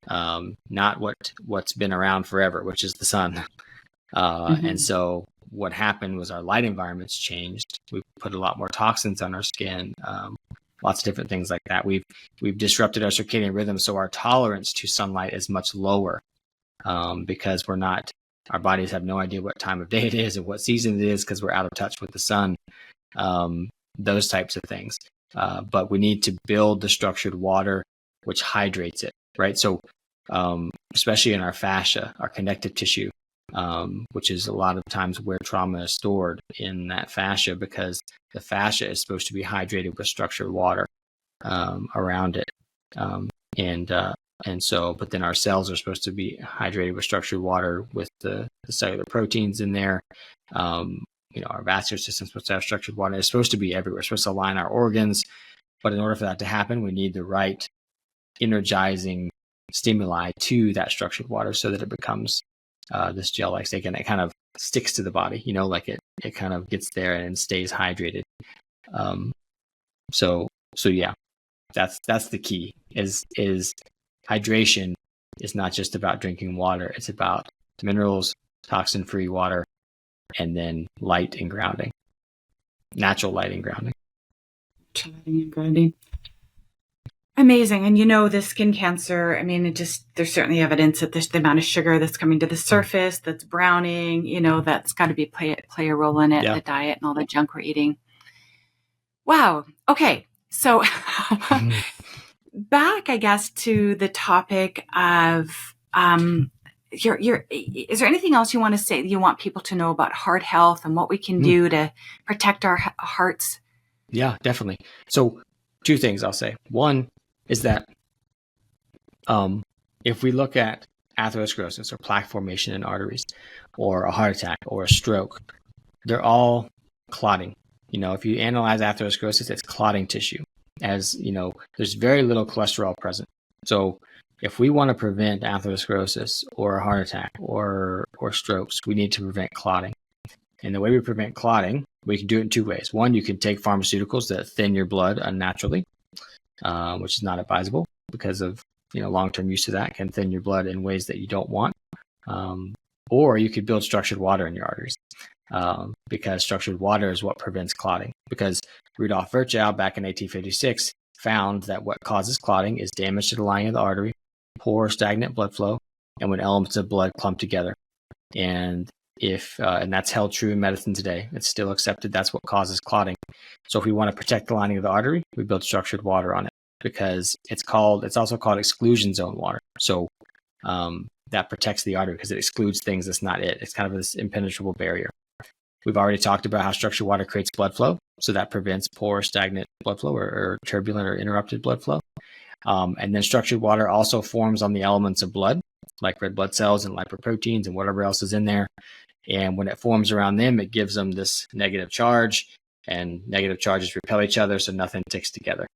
not what's been around forever, which is the sun. And so what happened was our light environments changed. We put a lot more toxins on our skin, lots of different things like that. We've disrupted our circadian rhythm, so our tolerance to sunlight is much lower because our bodies have no idea what time of day it is and what season it is because we're out of touch with the sun, those types of things. But we need to build the structured water, which hydrates it, right? So especially in our fascia, our connective tissue, which is a lot of times where trauma is stored in that fascia, because the fascia is supposed to be hydrated with structured water around it. But then our cells are supposed to be hydrated with structured water with the cellular proteins in there. Our vascular system is supposed to have structured water. It's supposed to be everywhere. It's supposed to align our organs. But in order for that to happen, we need the right energizing stimuli to that structured water so that it becomes this gel-like state, and it kind of sticks to the body, like it kind of gets there and stays hydrated. So yeah, that's the key is hydration is not just about drinking water. It's about minerals, toxin-free water, and then light and grounding, natural light and grounding. Amazing. And the skin cancer, there's certainly evidence that the amount of sugar that's coming to the surface, that's browning, that's got to be play a role in it, the diet and all the junk we're eating. Wow. Okay. So back, I guess, to the topic of, is there anything else you want to say that you want people to know about heart health and what we can do to protect our hearts? Yeah, definitely. So 2 things I'll say. One is that if we look at atherosclerosis or plaque formation in arteries or a heart attack or a stroke, they're all clotting. If you analyze atherosclerosis, it's clotting tissue. As there's very little cholesterol present. So if we want to prevent atherosclerosis or a heart attack or strokes, we need to prevent clotting. And the way we prevent clotting, we can do it in 2 ways. One, you can take pharmaceuticals that thin your blood unnaturally, which is not advisable because of long-term use of that can thin your blood in ways that you don't want. Or you could build structured water in your arteries, because structured water is what prevents clotting. Because Rudolf Virchow back in 1856 found that what causes clotting is damage to the lining of the artery, poor stagnant blood flow, and when elements of blood clump together. And and that's held true in medicine today. It's still accepted that's what causes clotting. So if we want to protect the lining of the artery, we build structured water on it, because it's also called exclusion zone water. So that protects the artery because it excludes things that's not it. It's kind of this impenetrable barrier. We've already talked about how structured water creates blood flow. So that prevents poor, stagnant blood flow or turbulent or interrupted blood flow. And then structured water also forms on the elements of blood, like red blood cells and lipoproteins and whatever else is in there. And when it forms around them, it gives them this negative charge, and negative charges repel each other, so nothing sticks together.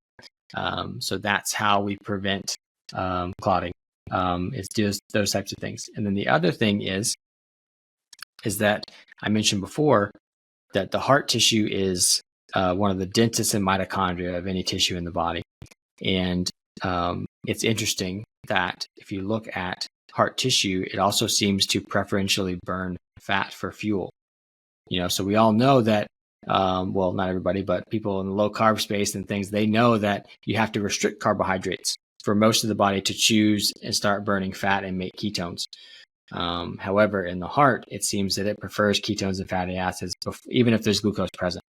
So that's how we prevent clotting. It's just those types of things. And then the other thing is that I mentioned before that the heart tissue is one of the densest in mitochondria of any tissue in the body. And it's interesting that if you look at heart tissue, it also seems to preferentially burn fat for fuel. So we all know that, well, not everybody, but people in the low carb space and things, they know that you have to restrict carbohydrates for most of the body to choose and start burning fat and make ketones. However, in the heart, it seems that it prefers ketones and fatty acids, even if there's glucose present.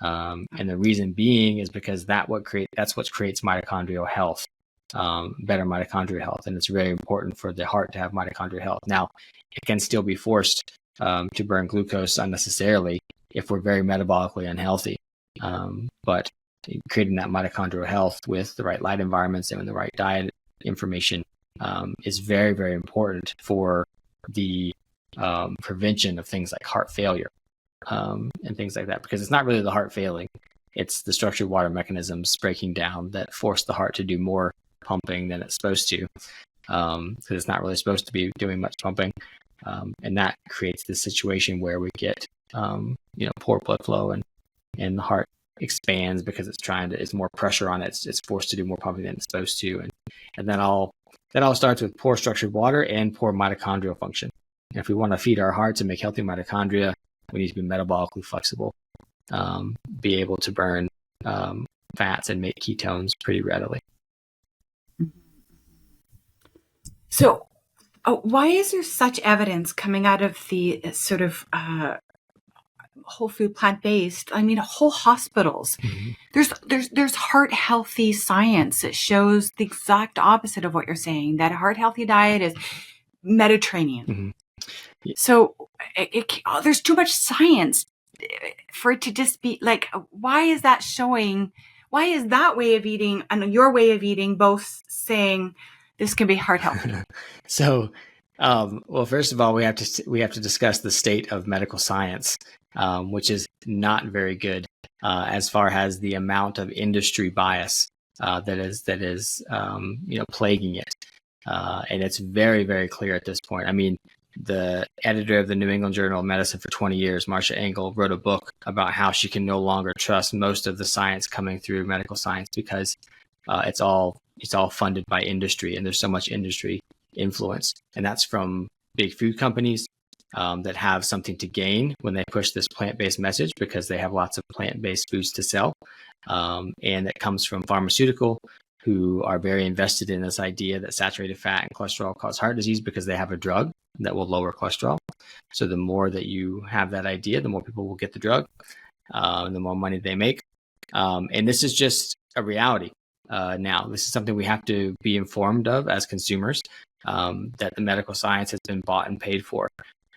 And the reason being is because that's what creates mitochondrial health, better mitochondrial health. And it's very important for the heart to have mitochondrial health. Now, it can still be forced to burn glucose unnecessarily if we're very metabolically unhealthy. But creating that mitochondrial health with the right light environments and the right diet information is very, very important for the prevention of things like heart failure and things like that, because it's not really the heart failing. It's the structured water mechanisms breaking down that force the heart to do more pumping than it's supposed to, because it's not really supposed to be doing much pumping. And that creates this situation where we get poor blood flow, and the heart expands because it's more pressure on it. It's forced to do more pumping than it's supposed to. And that all starts with poor structured water and poor mitochondrial function. And if we want to feed our hearts and make healthy mitochondria, we need to be metabolically flexible, be able to burn fats and make ketones pretty readily. So why is there such evidence coming out of the sort of whole food plant-based, whole hospitals? Mm-hmm. There's heart healthy science that shows the exact opposite of what you're saying, that a heart healthy diet is Mediterranean. Mm-hmm. Yeah. So there's too much science for it to just be like, why is that way of eating and your way of eating both saying this can be heart healthy? So, well, first of all, we have to discuss the state of medical science, which is not very good as far as the amount of industry bias that is plaguing it, and it's very, very clear at this point. I mean, the editor of the New England Journal of Medicine for 20 years, Marcia Engel, wrote a book about how she can no longer trust most of the science coming through medical science because it's all funded by industry, and there's so much industry influence. And that's from big food companies that have something to gain when they push this plant-based message because they have lots of plant-based foods to sell. And it comes from pharmaceutical who are very invested in this idea that saturated fat and cholesterol cause heart disease because they have a drug that will lower cholesterol. So the more that you have that idea, the more people will get the drug, and the more money they make. And this is just a reality. Now, this is something we have to be informed of as consumers, that the medical science has been bought and paid for.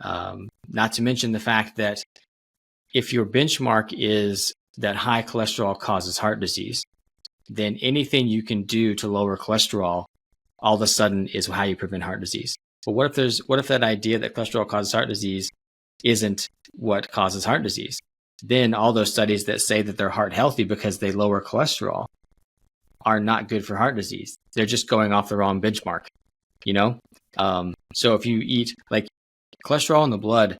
Not to mention the fact that if your benchmark is that high cholesterol causes heart disease, then anything you can do to lower cholesterol all of a sudden is how you prevent heart disease. But what if that idea that cholesterol causes heart disease isn't what causes heart disease? Then all those studies that say that they're heart healthy because they lower cholesterol are not good for heart disease. They're just going off the wrong benchmark, So if you eat, like, cholesterol in the blood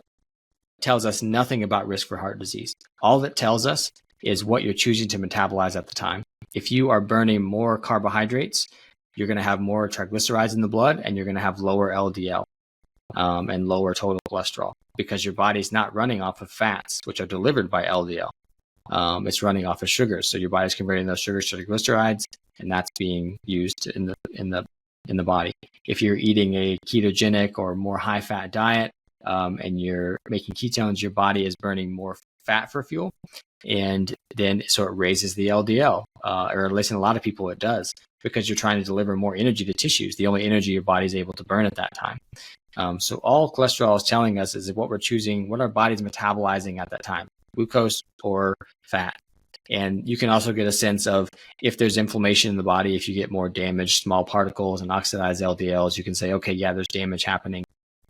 tells us nothing about risk for heart disease. All it tells us is what you're choosing to metabolize at the time. If you are burning more carbohydrates you're going to have more triglycerides in the blood, and you're going to have lower LDL and lower total cholesterol, because your body's not running off of fats, which are delivered by LDL. It's running off of sugars. So your body's converting those sugars to triglycerides, and that's being used in the body. If you're eating a ketogenic or more high fat diet, and you're making ketones, your body is burning more fat for fuel, and then so it raises the LDL, or at least in a lot of people it does, because you're trying to deliver more energy to tissues, the only energy your body is able to burn at that time. So all cholesterol is telling us is what we're choosing, what our body's metabolizing at that time, glucose or fat. And you can also get a sense of if there's inflammation in the body, if you get more damaged small particles and oxidized LDLs, you can say, okay, yeah, there's damage happening.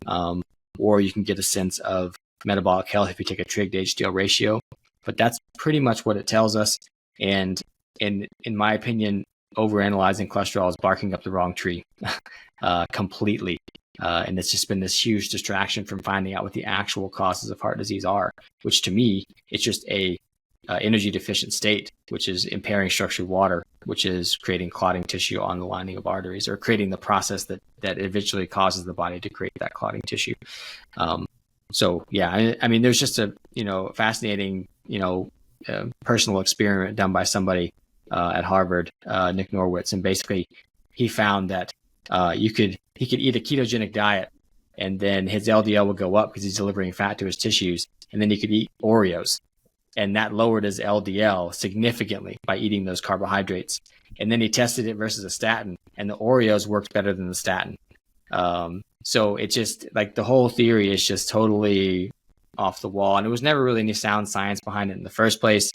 Or you can get a sense of metabolic health if you take a trig to HDL ratio. But that's pretty much what it tells us. And in my opinion, overanalyzing cholesterol is barking up the wrong tree completely. And it's just been this huge distraction from finding out what the actual causes of heart disease are, which to me, it's just a energy deficient state, which is impairing structured water, which is creating clotting tissue on the lining of arteries, or creating the process that eventually causes the body to create that clotting tissue. So yeah, I mean, there's just a fascinating personal experiment done by somebody at Harvard, Nick Norwitz, and basically he found that he could eat a ketogenic diet, and then his LDL would go up because he's delivering fat to his tissues, and then he could eat Oreos, and that lowered his LDL significantly by eating those carbohydrates. And then he tested it versus a statin, and the Oreos worked better than the statin. So it just, like, the whole theory is just totally off the wall, and it was never really any sound science behind it in the first place.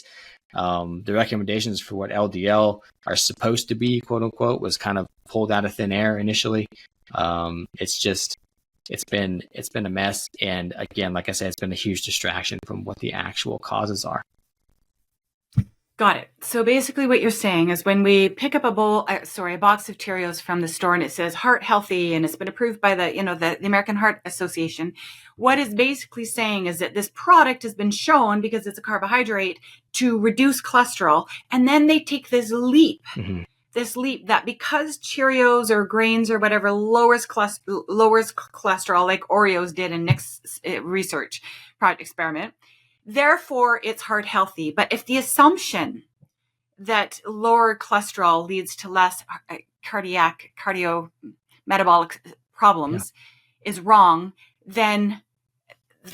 The recommendations for what LDL are supposed to be, quote unquote, was kind of pulled out of thin air initially. It's been a mess. And again, like I said, it's been a huge distraction from what the actual causes are. Got it. So basically what you're saying is when we pick up a box of Cheerios from the store and it says heart healthy and it's been approved by the American Heart Association, what it's basically saying is that this product has been shown, because it's a carbohydrate, to reduce cholesterol. And then they take this leap that because Cheerios or grains or whatever lowers cholesterol, like Oreos did in Nick's research product experiment, therefore it's heart healthy. But if the assumption that lower cholesterol leads to less cardiometabolic problems is wrong, then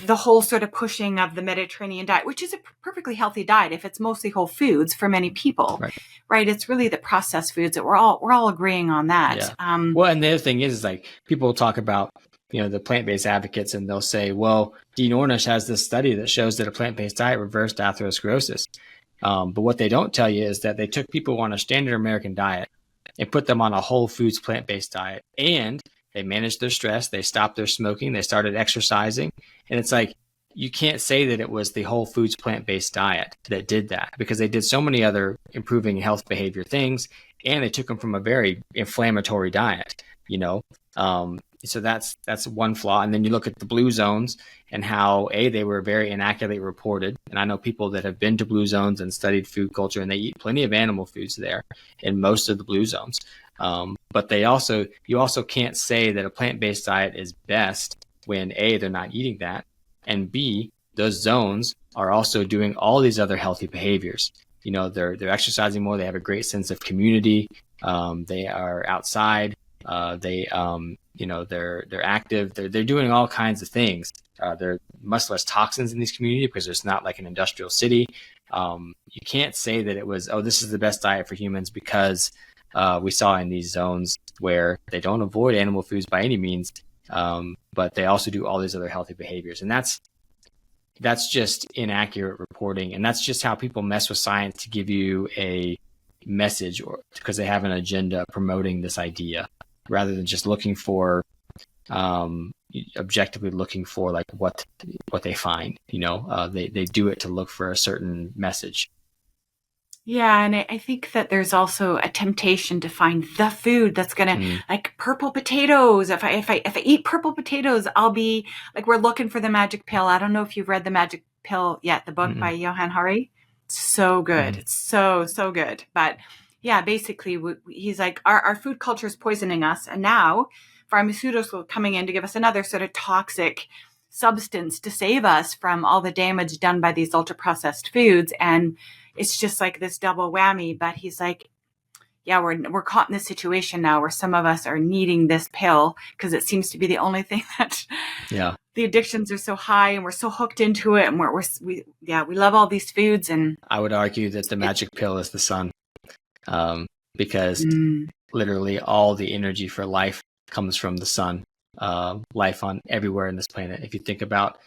the whole sort of pushing of the Mediterranean diet, which is a perfectly healthy diet if it's mostly whole foods for many people, right? It's really the processed foods that we're all agreeing on that. Yeah. Well, and the other thing is like people talk about, the plant-based advocates, and they'll say, well, Dean Ornish has this study that shows that a plant-based diet reversed atherosclerosis. But what they don't tell you is that they took people on a standard American diet and put them on a whole foods plant-based diet, and they managed their stress, they stopped their smoking, they started exercising. And it's like, you can't say that it was the whole foods plant-based diet that did that, because they did so many other improving health behavior things, and they took them from a very inflammatory diet, So that's one flaw. And then you look at the blue zones and how they were very inaccurately reported. And I know people that have been to blue zones and studied food culture, and they eat plenty of animal foods there in most of the blue zones. But you also can't say that a plant-based diet is best when A, they're not eating that, and B, those zones are also doing all these other healthy behaviors. They're exercising more. They have a great sense of community. They are outside. They're active. They're doing all kinds of things. There are much less toxins in these communities because it's not like an industrial city. You can't say that it was, this is the best diet for humans because we saw in these zones where they don't avoid animal foods by any means, but they also do all these other healthy behaviors. And that's just inaccurate reporting. And that's just how people mess with science to give you a message, or because they have an agenda promoting this idea, rather than just looking for, objectively looking for like what they find. They do it to look for a certain message. Yeah, and I think that there's also a temptation to find the food that's gonna, like purple potatoes. If I eat purple potatoes, I'll be like, we're looking for the magic pill. I don't know if you've read The Magic Pill yet, the book by Johann Hari. It's so good. It's so good. But Yeah, basically, he's like, our food culture is poisoning us. And now pharmaceuticals are coming in to give us another sort of toxic substance to save us from all the damage done by these ultra processed foods. And it's just like this double whammy. But he's like, yeah, we're caught in this situation now where some of us are needing this pill because it seems to be the only thing that the addictions are so high and we're so hooked into it. And we love all these foods. And I would argue that the magic pill is the sun. Because literally all the energy for life comes from the sun, life on everywhere in this planet. If you think about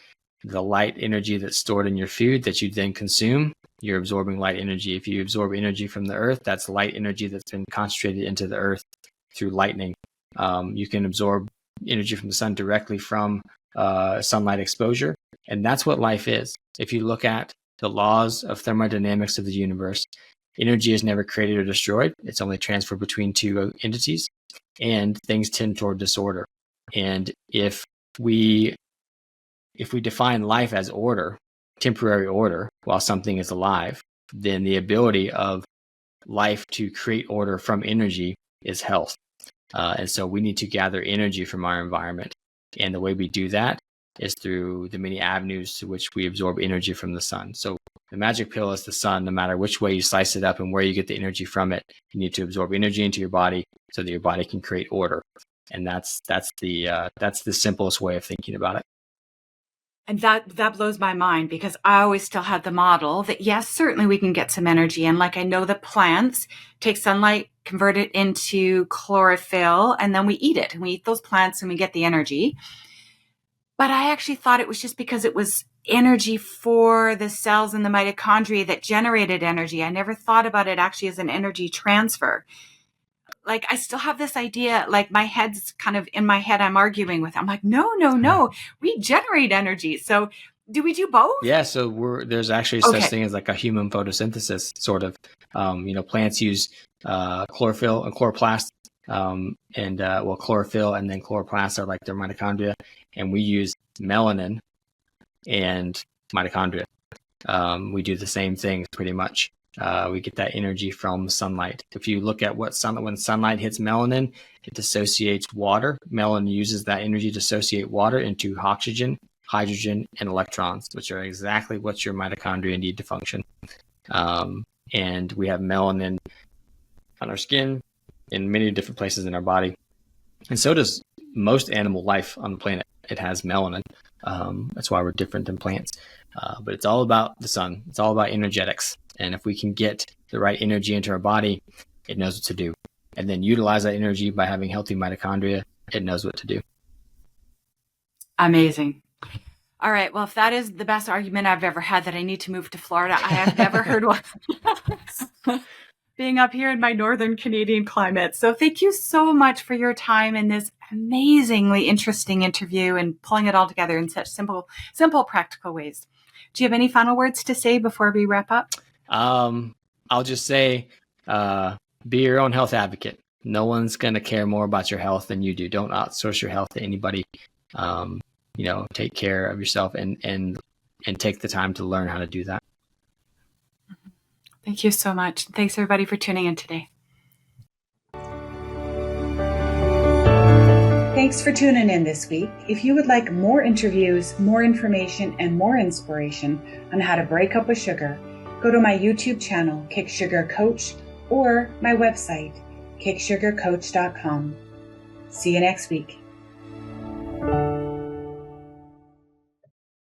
the light energy that's stored in your food that you then consume, you're absorbing light energy. If you absorb energy from the earth, that's light energy that's been concentrated into the earth through lightning. You can absorb energy from the sun directly from sunlight exposure, and that's what life is. If you look at the laws of thermodynamics of the universe, energy is never created or destroyed. It's only transferred between two entities, and things tend toward disorder. And if we define life as order, temporary order, while something is alive, then the ability of life to create order from energy is health. And so we need to gather energy from our environment. And the way we do that is through the many avenues to which we absorb energy from the sun. So the magic pill is the sun. No matter which way you slice it up and where you get the energy from it, you need to absorb energy into your body so that your body can create order. And that's the simplest way of thinking about it. And that blows my mind, because I always still had the model that, yes, certainly we can get some energy. And like, I know the plants take sunlight, convert it into chlorophyll, and then we eat it. And we eat those plants and we get the energy. But I actually thought it was just because it was energy for the cells in the mitochondria that generated energy. I never thought about it actually as an energy transfer. Like, I still have this idea, like my head's kind of in my head, I'm arguing with. I'm like, no, we generate energy. So do we do both? Yeah, so there's actually such thing as like a human photosynthesis, sort of. Plants use chlorophyll and chloroplast, chlorophyll and then chloroplast are like their mitochondria, and we use melanin and mitochondria. We do the same things pretty much. We get that energy from sunlight. If you look at when sunlight hits melanin, it dissociates water. Melanin uses that energy to dissociate water into oxygen, hydrogen, and electrons, which are exactly what your mitochondria need to function. And we have melanin on our skin in many different places in our body. And so does most animal life on the planet. It has melanin. That's why we're different than plants. But it's all about the sun. It's all about energetics. And if we can get the right energy into our body, it knows what to do. And then utilize that energy by having healthy mitochondria, it knows what to do. Amazing. All right. Well, if that is the best argument I've ever had that I need to move to Florida, I have never heard one. Being up here in my northern Canadian climate. So thank you so much for your time in this amazingly interesting interview and pulling it all together in such simple, practical ways. Do you have any final words to say before we wrap up? I'll just say, be your own health advocate. No one's going to care more about your health than you do. Don't outsource your health to anybody. Take care of yourself and take the time to learn how to do that. Thank you so much. Thanks everybody for tuning in today. Thanks for tuning in this week. If you would like more interviews, more information, and more inspiration on how to break up with sugar, go to my YouTube channel, Kick Sugar Coach, or my website, kicksugarcoach.com. See you next week.